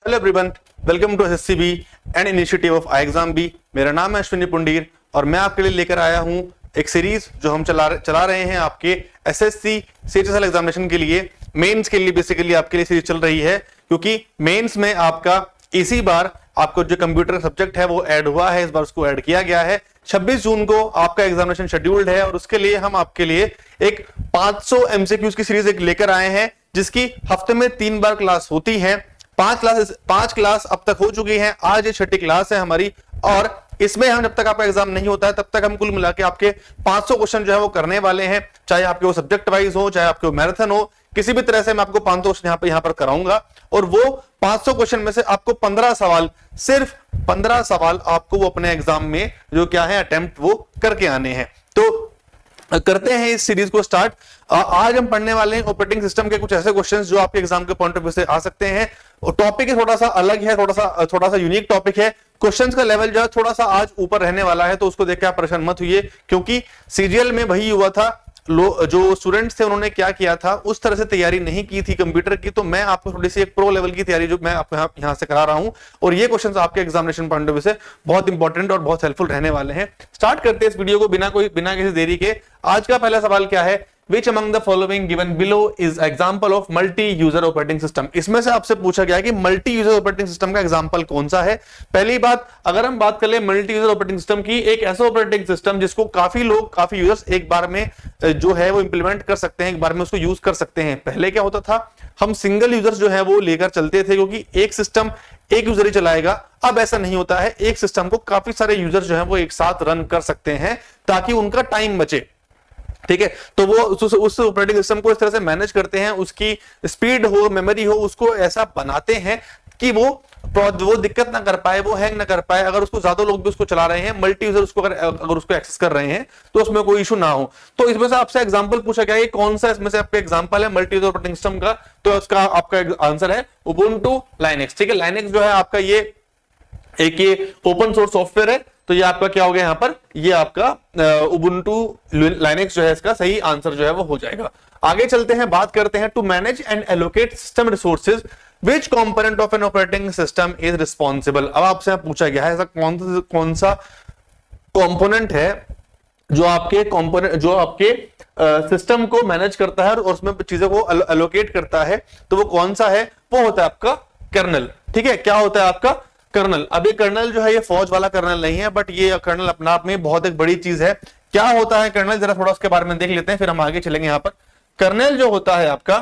Hello everyone, welcome to SSCB and initiative of I exam B. मेरा नाम है अश्विनी पुंडीर और मैं आपके लिए लेकर आया हूं एक सीरीज जो हम चला रहे हैं आपके एसएससी सीएचएसएल एग्जामिनेशन के लिए, मेंस के लिए। बेसिकली आपके लिए सीरीज चल रही है क्योंकि मेंस में आपका इसी बार आपको जो कंप्यूटर सब्जेक्ट है वो ऐड हुआ है। इस बार उसको ऐड किया गया है। 26 जून को आपका एग्जामिनेशन शेड्यूल्ड है और उसके लिए हम आपके लिए एक 500 एमसीक्यूज की सीरीज एक लेकर आए हैं, जिसकी हफ्ते में 3 बार क्लास होती है। 5 क्लास अब तक हो चुकी हैं। आज ये 6ठी क्लास है हमारी और इसमें हम जब तक आपका एग्जाम नहीं होता है तब तक हम कुल मिला के आपके 500 क्वेश्चन जो है वो करने वाले हैं, चाहे आपके वो सब्जेक्ट वाइज हो, चाहे आपके वो मैराथन हो, किसी भी तरह से मैं आपको 500 क्वेश्चन यहाँ पर कराऊंगा। और वो 500 क्वेश्चन में से आपको 15 सवाल, सिर्फ 15 सवाल आपको वो अपने एग्जाम में जो क्या है अटेम्प्ट वो करके आने हैं। तो करते हैं इस सीरीज को स्टार्ट। आज हम पढ़ने वाले हैं ऑपरेटिंग सिस्टम के कुछ ऐसे क्वेश्चंस जो आपके एग्जाम के पॉइंट ऑफ व्यू से आ सकते हैं। और टॉपिक थोड़ा सा अलग है, थोड़ा सा यूनिक टॉपिक है। क्वेश्चंस का लेवल जो है थोड़ा सा आज ऊपर रहने वाला है, तो उसको देख के आप परेशान मत हुई, क्योंकि सीजीएल में वही हुआ था। जो स्टूडेंट्स थे उन्होंने क्या किया था, उस तरह से तैयारी नहीं की थी कंप्यूटर की। तो मैं आपको थोड़ी सी एक प्रो लेवल की तैयारी जो मैं आपको यहाँ से करा रहा हूं, और ये क्वेश्चंस आपके एग्जामिनेशन पॉइंट ऑफ व्यू से बहुत इंपॉर्टेंट और बहुत हेल्पफुल रहने वाले हैं। स्टार्ट करते हैं इस वीडियो को बिना किसी देरी के। आज का पहला सवाल क्या है? Which among the following given below is example of multi-user operating system? इसमें से आपसे पूछा गया है कि मल्टी यूजर ऑपरेटिंग सिस्टम का एग्जांपल कौन सा है। पहली बात, अगर हम बात कर ले मल्टी यूजर ऑपरेटिंग सिस्टम की, एक ऐसा ऑपरेटिंग सिस्टम जिसको काफी लोग, काफी यूजर्स एक बार में जो है वो इंप्लीमेंट कर सकते हैं, एक बार में उसको यूज कर सकते हैं। पहले क्या होता था, हम सिंगल यूजर्स जो है वो लेकर चलते थे, क्योंकि एक सिस्टम एक यूजर ही चलाएगा। अब ऐसा नहीं होता है, एक सिस्टम को काफी सारे यूजर्स जो है वो एक साथ रन कर सकते हैं ताकि उनका टाइम बचे। ठीक है, तो वो उस ऑपरेटिंग सिस्टम को इस तरह से मैनेज करते हैं, उसकी स्पीड हो, मेमोरी हो, उसको ऐसा बनाते हैं कि वो दिक्कत ना कर पाए, वो हैंग ना कर पाए। अगर उसको ज्यादा लोग भी उसको चला रहे हैं, मल्टी यूजर उसको अगर उसको एक्सेस कर रहे हैं, तो उसमें कोई इशू ना हो। तो इसमें से आपसे एग्जांपल पूछा गया है, कौन सा इसमें से आपका एग्जांपल है मल्टी यूजर ऑपरेटिंग सिस्टम का? तो उसका आपका आंसर है उबुंटू लाइनेक्स। ठीक है, लाइनेक्स जो है आपका ये ओपन सोर्स सॉफ्टवेयर है। तो ये आपका क्या हो गया यहाँ पर, ये आपका उबुंटू लाइनेक्स जो है इसका सही आंसर जो है वो हो जाएगा। आगे चलते हैं, बात करते हैं to manage and allocate system resources which component of an operating system is responsible. अब आपसे पूछा गया है ऐसा कौन सा कंपोनेंट है जो आपके सिस्टम को मैनेज करता है और उसमें चीजों को एलोकेट करता है। तो वो कौन सा है? वो होता है आपका कर्नल। ठीक है, क्या होता है आपका? कर्नल। अब ये कर्नल जो है ये फौज वाला कर्नल नहीं है, बट ये कर्नल अपने आप में बहुत एक बड़ी चीज है। क्या होता है कर्नल, जरा थोड़ा उसके बारे में देख लेते हैं, फिर हम आगे चलेंगे। यहाँ पर कर्नल जो होता है आपका,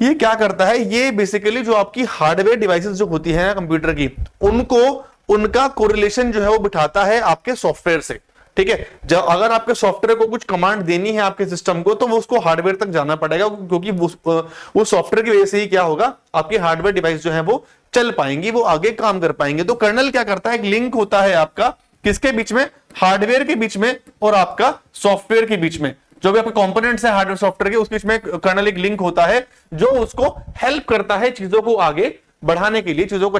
ये क्या करता है, ये बेसिकली जो आपकी हार्डवेयर डिवाइसेस जो होती है कंप्यूटर की, उनका कोरिलेशन जो है वो बिठाता है आपके सॉफ्टवेयर से। ठीक है, जब अगर आपके सॉफ्टवेयर को कुछ कमांड देनी है आपके सिस्टम को, तो वो उसको हार्डवेयर तक जाना पड़ेगा, क्योंकि वो सॉफ्टवेयर की वजह से ही क्या होगा, आपकी हार्डवेयर डिवाइस जो है वो चल पाएंगी, वो आगे काम कर पाएंगे। तो कर्नल क्या करता है, एक लिंक होता है आपका किसके बीच में? हार्डवेयर के बीच में और आपका सॉफ्टवेयर के बीच में। जो भी आपके कंपोनेंट्स हैं हार्डवेयर सॉफ्टवेयर के, उसके बीच में कर्नल एक लिंक होता है जो उसको हेल्प करता है चीजों को आगे बढ़ाने के लिए, चीजों को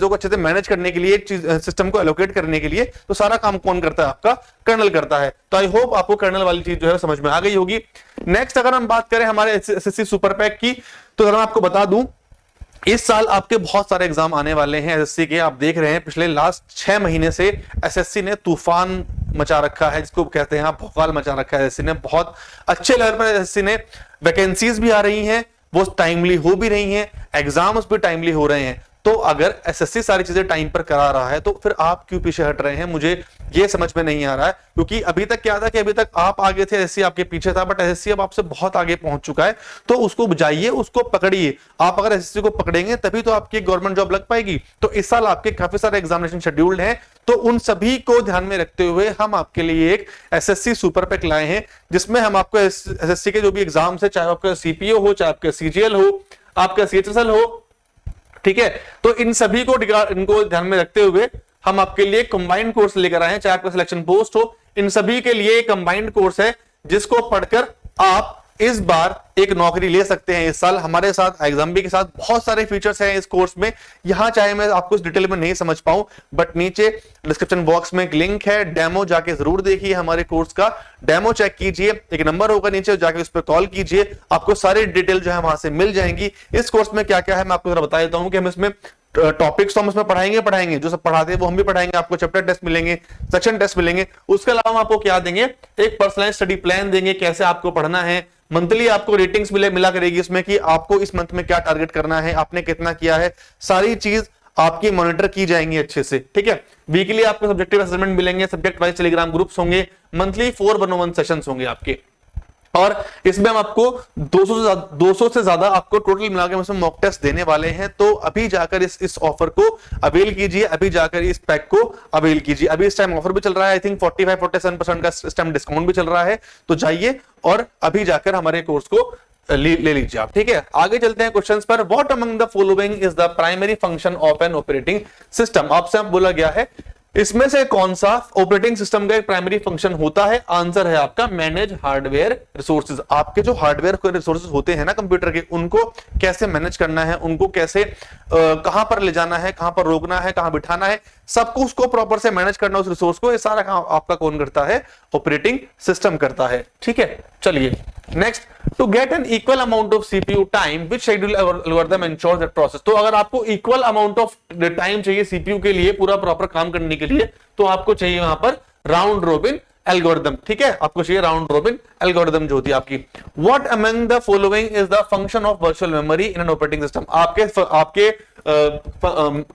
अच्छे से मैनेज करने के लिए, सिस्टम को एलोकेट करने के लिए। तो सारा काम कौन करता है? आपका कर्नल करता है। तो आई होप आपको कर्नल वाली चीज जो है समझ में आ गई होगी। नेक्स्ट अगर हम बात करें हमारे एसएससी सुपर पैक की, तो अगर मैं आपको बता दूं, इस साल आपके बहुत सारे एग्जाम आने वाले हैं एसएससी के। आप देख रहे हैं पिछले लास्ट 6 महीने से एसएससी ने तूफान मचा रखा है, जिसको कहते हैं आप भौकाल मचा रखा है एसएससी ने। बहुत अच्छे लेवल पर एसएससी ने वैकेंसीज भी आ रही हैं, वो टाइमली हो भी रही हैं, एग्जाम्स भी टाइमली हो रहे हैं। तो अगर एसएससी सारी चीजें टाइम पर करा रहा है, तो फिर आप क्यों पीछे हट रहे हैं? मुझे ये समझ में नहीं आ रहा है, क्योंकि अभी तक क्या था कि अभी तक आप आगे थे, एसएससी आपके पीछे था, बट एसएससी अब आपसे बहुत आगे पहुंच चुका है। तो उसको जाइए, उसको पकड़िए। आप अगर एसएससी को पकड़ेंगे तभी तो आपकी गवर्नमेंट जॉब लग पाएगी। तो इस साल आपके काफी सारे एग्जामिनेशन शेड्यूल्ड हैं, तो उन सभी को ध्यान में रखते हुए हम आपके लिए एक एसएससी सुपर पैक लाए हैं, जिसमें हम आपको एसएससी के जो भी एग्जाम्स है, चाहे आपका सीपीओ हो, चाहे आपका सीजीएल हो, आपका सीएचएसएल हो, ठीक है, तो इन सभी को इनको ध्यान में रखते हुए हम आपके लिए कंबाइंड कोर्स लेकर आए हैं। चाहे आपका सिलेक्शन पोस्ट हो, इन सभी के लिए कंबाइंड कोर्स है, जिसको पढ़कर आप इस बार एक नौकरी ले सकते हैं इस साल हमारे साथ एग्जाम्बी के साथ। बहुत सारे फीचर्स हैं इस कोर्स में, यहां चाहे मैं आपको इस डिटेल में नहीं समझ पाऊं, बट नीचे डिस्क्रिप्शन बॉक्स में एक लिंक है, डेमो जाके जरूर देखिए, हमारे कोर्स का डेमो चेक कीजिए, एक नंबर होगा नीचे, जाके उस पर कॉल कीजिए, आपको सारी डिटेल जो है वहां से मिल जाएंगी। इस कोर्स में क्या क्या है मैं आपको जरा बता देता हूं कि हम इसमें टॉपिक्स तो हम इसमें पढ़ाएंगे जो सब पढ़ाते हैं वो हम भी पढ़ाएंगे, आपको चैप्टर टेस्ट मिलेंगे, सेक्शन टेस्ट मिलेंगे, उसके अलावा हम आपको क्या देंगे, एक पर्सनलाइज्ड स्टडी प्लान देंगे, कैसे आपको पढ़ना है, मंथली आपको रेटिंग्स मिला करेगी इसमें कि आपको इस मंथ में क्या टारगेट करना है, आपने कितना किया है, सारी चीज आपकी मॉनिटर की जाएंगी अच्छे से, ठीक है। वीकली आपको सब्जेक्टिव असेसमेंट मिलेंगे, सब्जेक्ट वाइज टेलीग्राम ग्रुप्स होंगे, मंथली 4 1-on-1 सेशंस होंगे आपके, और इसमें हम आपको 200 से ज्यादा आपको टोटल मिलाकर इसमें मॉक टेस्ट देने वाले हैं। तो अभी जाकर इस ऑफर को अवेल कीजिए, अभी जाकर इस पैक को अवेल कीजिए। अभी इस टाइम ऑफर भी चल रहा है, आई थिंक 45-47% का इस टाइम डिस्काउंट भी चल रहा है, तो जाइए और अभी जाकर हमारे कोर्स को ले लीजिए आप, ठीक है। आगे चलते हैं क्वेश्चंस पर। What among the following is the primary function of an operating system, आपसे बोला गया है इसमें से कौन सा ऑपरेटिंग सिस्टम का एक प्राइमरी फंक्शन होता है। आंसर है आपका मैनेज हार्डवेयर रिसोर्सेज। आपके जो हार्डवेयर रिसोर्सेज होते हैं ना कंप्यूटर के, उनको कैसे मैनेज करना है, उनको कैसे कहां पर ले जाना है, कहां पर रोकना है, कहां बिठाना है, सबको उसको प्रॉपर से मैनेज करना, उस रिसोर्स को, ये सारा काम आपका कौन करता है, ऑपरेटिंग सिस्टम करता है, ठीक है। चलिए next, to get an equal amount of CPU time which schedule algorithm ensures that process. तो अगर आपको इक्वल अमाउंट ऑफ टाइम चाहिए सीपीयू के लिए पूरा प्रॉपर काम करने के लिए, तो आपको चाहिए वहां पर राउंड रोबिन एल्गोरिथम, ठीक है, आपको चाहिए राउंड रोबिन एल्गोरिथम जो होती है आपकी। What among the following is the function of virtual memory in an operating system. आपके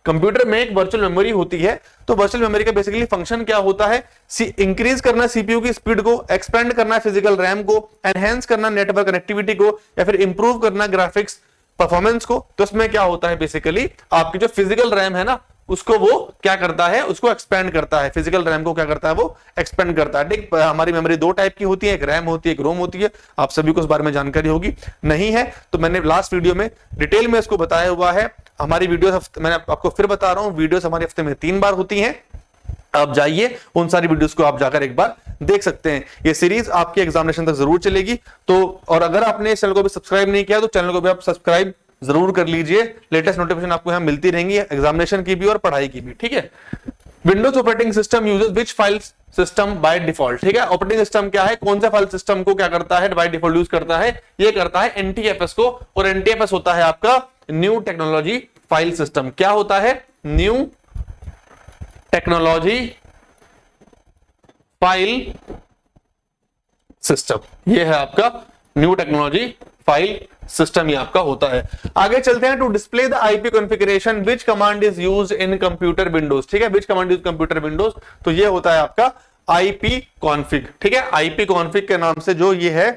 कंप्यूटर में एक वर्चुअल मेमोरी होती है, तो वर्चुअल मेमोरी का बेसिकली फंक्शन क्या होता है, इंक्रीज करना सीपीयू की स्पीड को, एक्सपेंड करना फिजिकल रैम को, एनहेंस करना नेटवर्क कनेक्टिविटी को, या फिर इंप्रूव करना ग्राफिक्स परफॉर्मेंस को। तो इसमें क्या होता है बेसिकली, आपकी जो फिजिकल रैम है ना, उसको वो क्या करता है, उसको एक्सपेंड करता है, फिजिकल रैम को क्या करता है, वो एक्सपेंड करता है, ठीक। हमारी मेमोरी 2 टाइप की होती है, एक रैम होती है, एक रोम होती है, आप सभी को इस बारे में जानकारी होगी, नहीं है तो मैंने लास्ट वीडियो में डिटेल में इसको बताया हुआ है। हमारी वीडियो मैंने आपको फिर बता रहा हूं, वीडियोस हमारे हफ्ते में 3 बार होती हैं, आप जाइए उन सारी वीडियोस को आप जाकर एक बार देख सकते हैं। ये सीरीज आपके एग्जामिनेशन तक जरूर चलेगी। तो और अगर आपने इस चैनल को भी सब्सक्राइब नहीं किया तो चैनल को भी आप सब्सक्राइब जरूर कर लीजिए, लेटेस्ट नोटिफिकेशन आपको यहां मिलती रहेंगी, एग्जामिनेशन की भी और पढ़ाई की भी, ठीक है। Windows operating system uses which file system by default, ठीक है। ऑपरेटिंग सिस्टम क्या है, कौन सा फाइल सिस्टम को क्या करता है, बाय डिफॉल्ट यूज करता है, ये करता है एनटीएफएस को, और एनटीएफएस होता है आपका न्यू टेक्नोलॉजी फाइल सिस्टम। क्या होता है, न्यू टेक्नोलॉजी फाइल सिस्टम, ये है आपका न्यू टेक्नोलॉजी फाइल सिस्टम, ही आपका होता है। आगे चलते हैं, to display the IP configuration which command is used in computer Windows, ठीक है, which command used computer Windows, तो ये होता है आपका आईपी कॉन्फ़िग, ठीक है। आईपी कॉन्फ़िग के नाम से जो ये है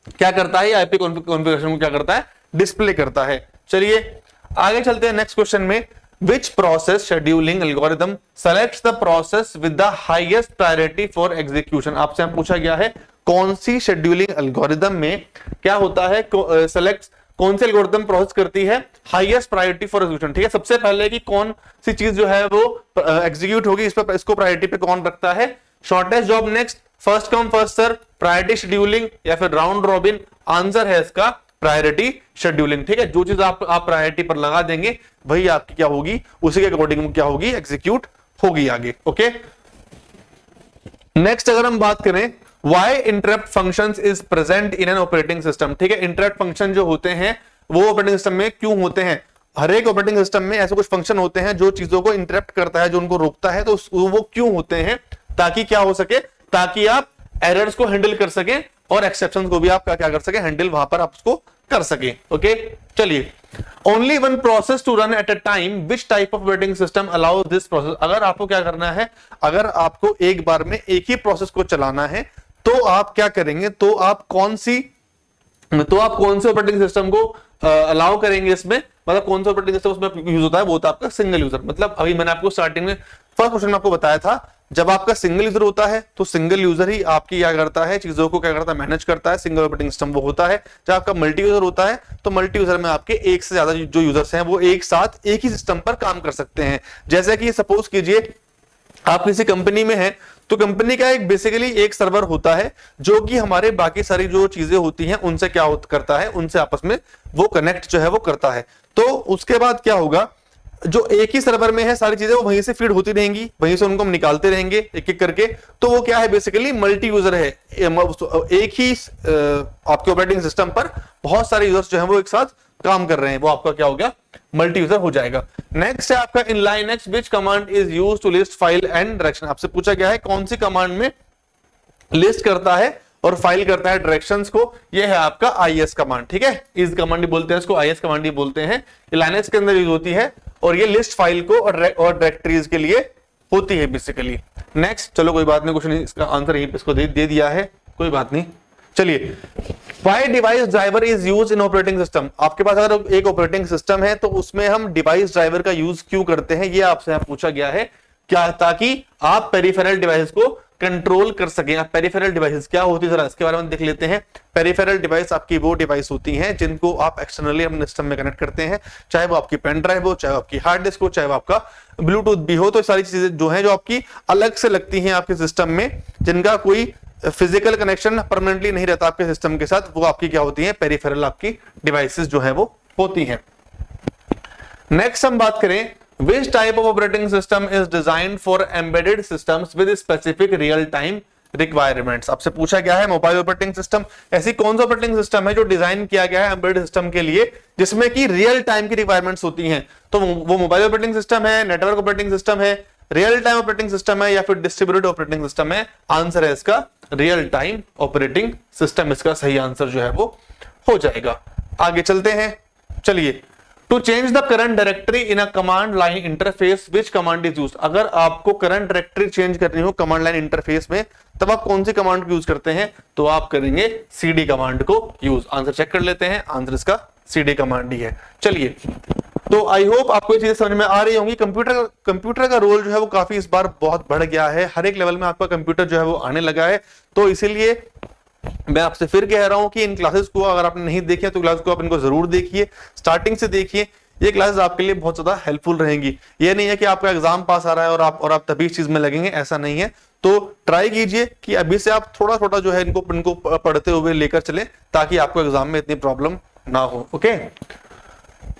क्या करता है, आईपी कॉन्फ़िगरेशन को क्या करता है, डिस्प्ले करता है। चलिए आगे चलते हैं नेक्स्ट क्वेश्चन में, which process scheduling algorithm selects the process with the highest priority for execution। आपसे पूछा गया है कौन सी शेड्यूलिंग एल्गोरिदम में क्या होता है, सेलेक्ट कौन सी एल्गोरिदम प्रोसेस करती है हाईएस्ट प्रायोरिटी फॉर एग्जीक्यूशन, ठीक है। सबसे पहले कि कौन सी चीज जो है वो एग्जीक्यूट होगी, इस पर इसको प्रायोरिटी पे कौन रखता है, shortest job next, first come first serve, priority scheduling, या फिर राउंड रॉबिन। आंसर है इसका प्रायोरिटी शेड्यूलिंग, ठीक है। जो चीज आप प्रायोरिटी पर लगा देंगे वही आपकी क्या होगी, उसी के अकॉर्डिंग क्या होगी, एग्जीक्यूट होगी आगे, ओके। नेक्स्ट अगर हम बात करें, why interrupt functions is present in an operating system, ठीक है। इंटरप्ट फंक्शन जो होते हैं वो ऑपरेटिंग सिस्टम में क्यों होते हैं, हर एक ऑपरेटिंग सिस्टम में ऐसे कुछ फंक्शन होते हैं जो चीजों को इंटरप्ट करता है, जो उनको रोकता है, तो वो क्यों होते हैं, ताकि क्या हो सके, ताकि आप एरर्स को हैंडल कर सकें और एक्सेप्शंस को भी आप क्या कर सके, हैंडल वहां पर आप उसको कर सके, ओके। चलिए, only one process to run at a time, which type of operating system allows this process. अगर आपको क्या करना है, अगर आपको एक बार में एक ही प्रोसेस को चलाना है तो आप क्या करेंगे, तो आप कौन से ऑपरेटिंग सिस्टम को अलाउ करेंगे इसमें, मतलब कौन सा ऑपरेटिंग सिस्टम उसमें यूज होता है, वो होता है आपका सिंगल यूजर। मतलब अभी मैंने आपको स्टार्टिंग में फर्स्ट क्वेश्चन में आपको बताया था, जब आपका सिंगल यूजर होता है तो सिंगल यूजर ही आपकी क्या करता है, चीजों को क्या करता है, मैनेज करता है, सिंगल ऑपरेटिंग सिस्टम वो होता है। जब आपका मल्टी यूजर होता है तो मल्टी यूजर में आपके एक से ज्यादा जो यूजर्स हैं वो एक साथ एक ही सिस्टम पर काम कर सकते हैं। जैसे कि सपोज कीजिए आप किसी कंपनी में हैं तो कंपनी का एक बेसिकली एक सर्वर होता है जो कि हमारे बाकी सारी जो चीजें होती हैं उनसे क्या करता है, उनसे आपस में वो कनेक्ट जो है वो करता है। तो उसके बाद क्या होगा, जो एक ही सर्वर में है सारी चीजें वो वहीं से फीड होती रहेंगी, वहीं से उनको हम निकालते रहेंगे एक एक करके। तो वो क्या है, बेसिकली मल्टी यूजर है, एक ही आपके ऑपरेटिंग सिस्टम पर बहुत सारे यूजर्स जो है वो एक साथ काम कर रहे हैं, वो आपका क्या हो गया, मल्टी यूजर हो जाएगा। नेक्स्ट है आपका in Linux which command is used to list file and direction. आपसे पूछा गया है कौन सी कमांड में लिस्ट करता है और फाइल करता है डायरेक्शंस को, ये है आपका आईएस कमांड। ठीक है, इस कमांड ही बोलते हैं इसको, आईएस कमांड ही बोलते हैं। लाइनक्स के अंदर यूज होती है और ये लिस्ट फाइल को और डायरेक्टरीज के लिए होती है बेसिकली। नेक्स्ट, चलो कोई बात नहीं, क्वेश्चन इसका आंसर यहीं पे इसको दे दिया है, कोई बात नहीं। चलिए, Why device driver is use in operating system. आपके पास अगर एक ऑपरेटिंग सिस्टम है तो उसमें हम डिवाइस ड्राइवर का यूज क्यों करते हैं, ये आपसे पूछा गया है। क्या, ताकि आप पेरिफेरल डिवाइस को कंट्रोल कर सकें। आप पेरिफेरल डिवाइस क्या होती है जरा इसके बारे में देख लेते हैं। पेरिफेरल डिवाइस आपकी वो डिवाइस होती हैं जिनको आप एक्सटर्नली अपने सिस्टम में कनेक्ट करते हैं, चाहे वो आपकी पेन ड्राइव हो, चाहे आपकी हार्ड डिस्क हो, चाहे वो आपका ब्लूटूथ भी हो। तो सारी चीजें जो है जो आपकी अलग से लगती हैं आपके सिस्टम में, जिनका कोई फिजिकल कनेक्शन परमानेंटली नहीं रहता आपके सिस्टम के साथ, वो आपकी क्या होती है, पेरिफेरल आपकी डिवाइसेस जो है वो होती हैं। नेक्स्ट हम बात करें, which type of operating system is designed for embedded systems with specific real time requirements। आपसे पूछा गया है मोबाइल ऑपरेटिंग सिस्टम, ऐसी कौन सा ऑपरेटिंग सिस्टम है जो डिजाइन किया गया है एम्बेडेड सिस्टम के लिए जिसमें कि रियल टाइम की रिक्वायरमेंट्स होती हैं। तो वो मोबाइल ऑपरेटिंग सिस्टम है, नेटवर्क ऑपरेटिंग सिस्टम है, रियल टाइम ऑपरेटिंग सिस्टम है या फिर डिस्ट्रीब्यूटेड ऑपरेटिंग सिस्टम है। आंसर है इसका रियल टाइम ऑपरेटिंग सिस्टम, इसका सही आंसर जो है वो हो जाएगा। आगे चलते हैं, चलिए। To change the current directory in a command line interface which command is used. अगर आपको करंट डायरेक्टरी चेंज करनी हो कमांड लाइन इंटरफेस में, तब आप कौन सी कमांड को यूज करते हैं, तो आप करेंगे सीडी कमांड को यूज। आंसर चेक कर लेते हैं, आंसर इसका सीडी कमांड ही है। चलिए, तो आई होप आपको ये चीजें समझ में आ रही होंगी। कंप्यूटर का रोल जो है वो काफी इस बार बहुत बढ़ गया है, हर एक लेवल में आपका कंप्यूटर जो है वो आने लगा है। तो इसीलिए मैं आपसे फिर कह रहा हूं कि इन क्लासेस को अगर आपने नहीं देखे तो क्लास को आप इनको जरूर देखिए, स्टार्टिंग से देखिए। ये क्लासेस आपके लिए बहुत ज्यादा हेल्पफुल रहेंगी। ये नहीं है कि आपका एग्जाम पास आ रहा है और आप तभी इस चीज में लगेंगे, ऐसा नहीं है। तो ट्राई कीजिए कि अभी से आप थोड़ा थोड़ा जो है इनको पढ़ते हुए लेकर चलें, ताकि आपको एग्जाम में इतनी प्रॉब्लम ना हो। Okay,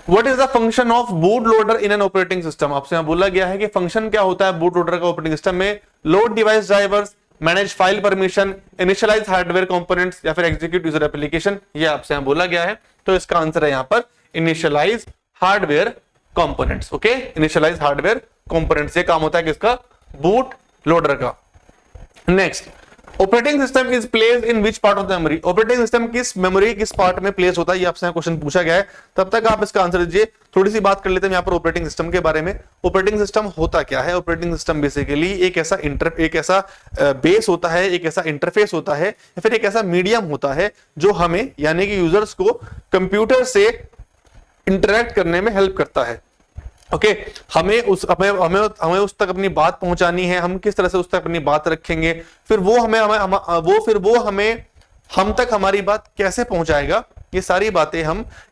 What is the function of boot loader in an operating system? आपसे यहाँ बोला गया है कि फंक्शन क्या होता है बूट लोडर का ऑपरेटिंग सिस्टम में। Load device drivers, manage file permission, initialize hardware components या फिर एग्जीक्यूट यूजर एप्लीकेशन, ये आपसे यहाँ बोला गया है। तो इसका आंसर है यहाँ पर initialize hardware components. Okay, initialize hardware components, ये काम होता है किसका, बूट लोडर का। Next, operating system is place in which part of the memory. Operating system किस मेमोरी किस पार्ट में प्लेस होता है, ये आपसे क्वेश्चन पूछा गया है। तब तक आप इसका आंसर दीजिए। थोड़ी सी बात कर लेते हैं यहाँ पर ऑपरेटिंग सिस्टम के बारे में। ऑपरेटिंग सिस्टम होता क्या है? ऑपरेटिंग सिस्टम बेसिकली एक ऐसा बेस होता है, एक ऐसा इंटरफेस होता है या फिर एक ऐसा मीडियम होता है जो हमें यानी कि यूजर्स को कंप्यूटर से इंटरेक्ट करने में हेल्प करता है। ओके, हमें उस तक अपनी बात पहुंचानी है, हम किस तरह से उस तक अपनी बात रखेंगे, फिर वो हम तक हमारी बात कैसे पहुंचाएगा, ये सारी बातें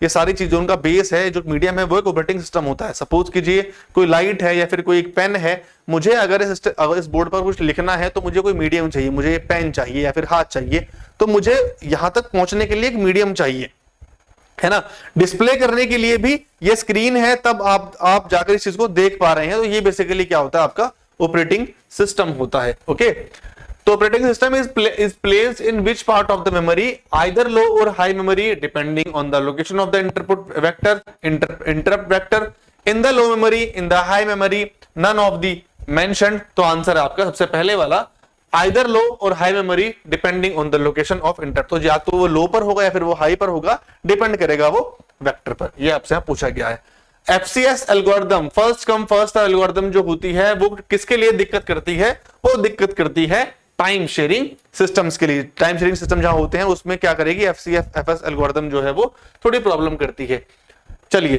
ये सारी चीजों का बेस है जो मीडियम है, वो एक ऑपरेटिंग सिस्टम होता है। सपोज कीजिए कोई लाइट है या फिर कोई एक पेन है, मुझे अगर इस बोर्ड पर कुछ लिखना है तो मुझे कोई मीडियम चाहिए, मुझे पेन चाहिए या फिर हाथ चाहिए, तो मुझे यहां तक पहुंचने के लिए एक मीडियम चाहिए, है ना। डिस्प्ले करने के लिए भी ये स्क्रीन है, तब आप जाकर इस चीज को देख पा रहे हैं। तो ये बेसिकली क्या होता है, आपका ऑपरेटिंग सिस्टम होता है। ओके, तो operating system is placed in which part of the memory, either low और high memory depending on the location of the interrupt vector, interrupt vector, in the low memory, in the high memory, none of the mentioned. तो answer है आपका सबसे पहले वाला, either low और high memory depending on the location of interrupt. तो या तो वो लो पर होगा या फिर वो हाई पर होगा, डिपेंड करेगा वो वेक्टर पर। ये आपसे यहाँ पूछा गया है। FCS algorithm, first come first algorithm जो होती है वो किसके लिए दिक्कत करती है? वो दिक्कत करती है टाइम शेयरिंग सिस्टम्स के लिए। टाइम शेयरिंग सिस्टम जहां होते हैं उसमें क्या करेगी, एफसीएस एल्गोरिथम जो है वो थोड़ी प्रॉब्लम करती है। चलिए,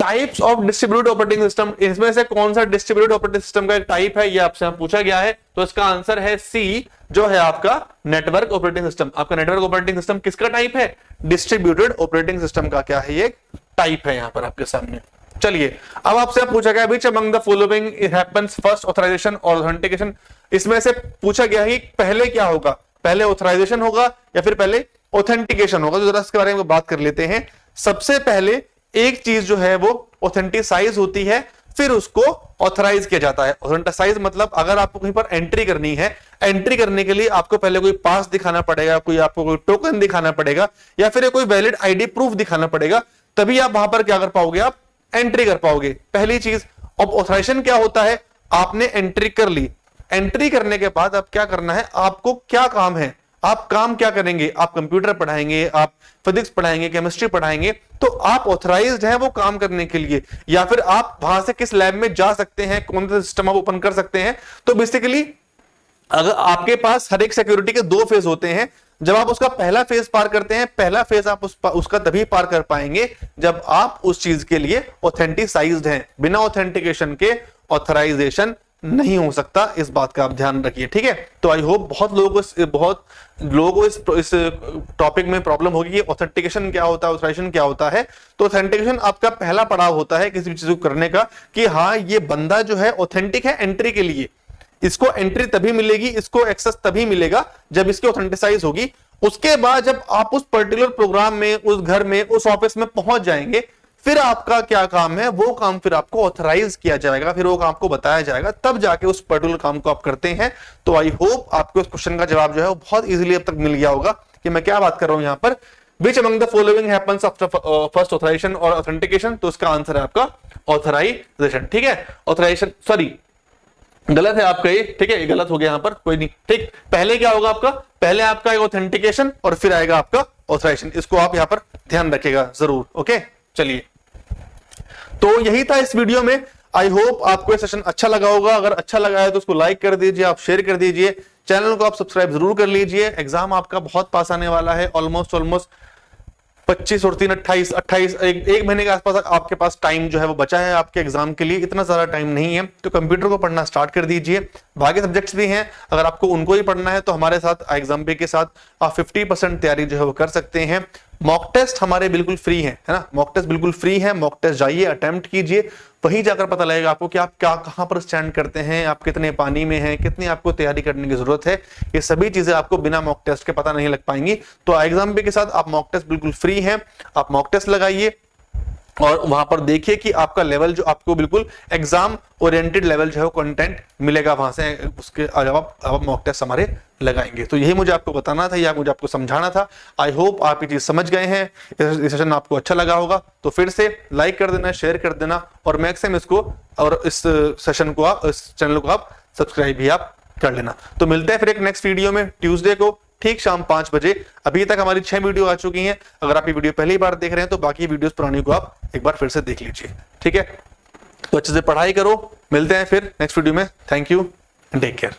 types of distributed operating system, इसमें से कौन सा डिस्ट्रीब्यूटेड ऑपरेटिंग सिस्टम का एक टाइप है, ये आपसे पूछा गया है। तो इसका आंसर है सी, जो है आपका नेटवर्क ऑपरेटिंग सिस्टम। आपका नेटवर्क ऑपरेटिंग सिस्टम किसका टाइप है? डिस्ट्रीब्यूटेड ऑपरेटिंग सिस्टम का क्या है, ये टाइप है यहां पर आपके सामने। चलिए अब आपसे पूछा गया which among the following happens first authorization और ऑथेंटिकेशन। इसमें से पूछा गया है कि पहले क्या होगा, पहले ऑथराइजेशन होगा या फिर पहले ऑथेंटिकेशन होगा। तो जरा इसके बारे में बात कर लेते हैं। सबसे पहले एक चीज जो है वो ऑथेंटिसाइज होती है, फिर उसको ऑथराइज किया जाता है। ऑथेंटिसाइज मतलब अगर आपको कहीं पर एंट्री करनी है, एंट्री करने के लिए आपको पहले कोई पास दिखाना पड़ेगा, कोई आपको कोई टोकन दिखाना पड़ेगा या फिर कोई वैलिड आईडी प्रूफ दिखाना पड़ेगा, तभी आप वहां पर क्या कर पाओगे, आप एंट्री कर पाओगे, पहली चीज। अब ऑथराइजेशन क्या होता है, आपने एंट्री कर ली, एंट्री करने के बाद अब क्या करना है, आपको क्या काम है, आप काम क्या करेंगे, आप कंप्यूटर पढ़ाएंगे, आप फिजिक्स पढ़ाएंगे, केमिस्ट्री पढ़ाएंगे, तो आप ऑथराइज्ड हैं वो काम करने के लिए, या फिर आप वहां से किस लैब में जा सकते हैं, कौन सा सिस्टम आप ओपन कर सकते हैं। तो बेसिकली अगर आपके पास हर एक सिक्योरिटी के 2 फेज होते हैं, जब आप उसका पहला फेज पार करते हैं, पहला फेज आप उसका तभी पार कर पाएंगे जब आप उस चीज के लिए ऑथेंटिसाइज्ड हैं। बिना ऑथेंटिकेशन के ऑथराइजेशन नहीं हो सकता, इस बात का आप ध्यान रखिए, ठीक है। तो आई होप बहुत लोगों को इस टॉपिक में प्रॉब्लम होगी कि ऑथेंटिकेशन क्या होता है, ऑथराइजेशन क्या होता है। तो ऑथेंटिकेशन आपका पहला पड़ाव होता है किसी भी चीज को करने का, कि हाँ ये बंदा जो है ऑथेंटिक है एंट्री के लिए, इसको एंट्री तभी मिलेगी, इसको एक्सेस तभी मिलेगा जब इसकी ऑथेंटिसाइज होगी। उसके बाद जब आप उस पर्टिकुलर प्रोग्राम में, उस घर में, उस ऑफिस में पहुंच जाएंगे, फिर आपका क्या काम है, वो काम फिर आपको ऑथराइज किया जाएगा, फिर वो काम आपको बताया जाएगा, तब जाके उस पर्टिकुलर काम को आप करते हैं। तो आई होप आपको इस क्वेश्चन का जवाब जो है वो बहुत इजीली अब तक मिल गया होगा कि मैं क्या बात कर रहा हूं यहां पर। Which among the following happens after first authorization और ऑथेंटिकेशन, तो इसका आंसर है आपका ऑथराइजेशन, ठीक है। ऑथराइजेशन, सॉरी गलत है आपका ये, ठीक है, ये गलत हो गया यहां पर, कोई नहीं, ठीक। पहले क्या होगा आपका, पहले आपका ऑथेंटिकेशन और फिर आएगा आपका ऑथराइजेशन, इसको आप यहां पर ध्यान रखिएगा जरूर, ओके। चलिए, तो यही था इस वीडियो में। आई होप आपको ये सेशन अच्छा लगा होगा। अगर अच्छा लगा है तो उसको लाइक कर दीजिए, आप शेयर कर दीजिए, चैनल को आप सब्सक्राइब जरूर कर लीजिए। एग्जाम आपका बहुत पास आने वाला है, ऑलमोस्ट 25 और 3 28 एक महीने के आसपास आपके पास टाइम जो है वो बचा है आपके एग्जाम के लिए, इतना ज्यादा टाइम नहीं है। तो कंप्यूटर को पढ़ना स्टार्ट कर दीजिए। बाकी सब्जेक्ट्स भी हैं, अगर आपको उनको ही पढ़ना है तो हमारे साथ एग्जाम पे के साथ आप 50% तैयारी जो है वो कर सकते हैं। मॉक टेस्ट हमारे बिल्कुल फ्री है ना, मॉक टेस्ट बिल्कुल फ्री है। मॉक टेस्ट जाइए, अटेम्प्ट कीजिए, वहीं जाकर पता लगेगा आपको कि आप क्या कहां पर स्टैंड करते हैं, आप कितने पानी में हैं, कितनी आपको तैयारी करने की जरूरत है। ये सभी चीजें आपको बिना मॉक टेस्ट के पता नहीं लग पाएंगी। तो एग्जाम पे के साथ आप मॉक टेस्ट बिल्कुल फ्री है, आप मॉक टेस्ट लगाइए और वहां पर देखिए कि आपका लेवल जो आपको बिल्कुल एग्जाम ओरिएंटेड लेवल जो है कंटेंट मिलेगा वहां से, उसके जब आप मॉक टेस्ट हमारे लगाएंगे। तो यही मुझे आपको बताना था, या मुझे आपको समझाना था। आई होप आप ये चीज समझ गए हैं, ये सेशन आपको अच्छा लगा होगा। तो फिर से लाइक कर देना, शेयर कर देना और मैक्सिमम इसको और इस सेशन को आप, इस चैनल को आप सब्सक्राइब भी आप कर लेना। तो मिलते हैं फिर एक नेक्स्ट वीडियो में ट्यूसडे को ठीक शाम 5 बजे। अभी तक हमारी 6 वीडियो आ चुकी हैं। अगर आप ये वीडियो पहली बार देख रहे हैं तो बाकी वीडियोस पुरानी को आप एक बार फिर से देख लीजिए, ठीक है। तो अच्छे से पढ़ाई करो, मिलते हैं फिर नेक्स्ट वीडियो में। Thank you, take care.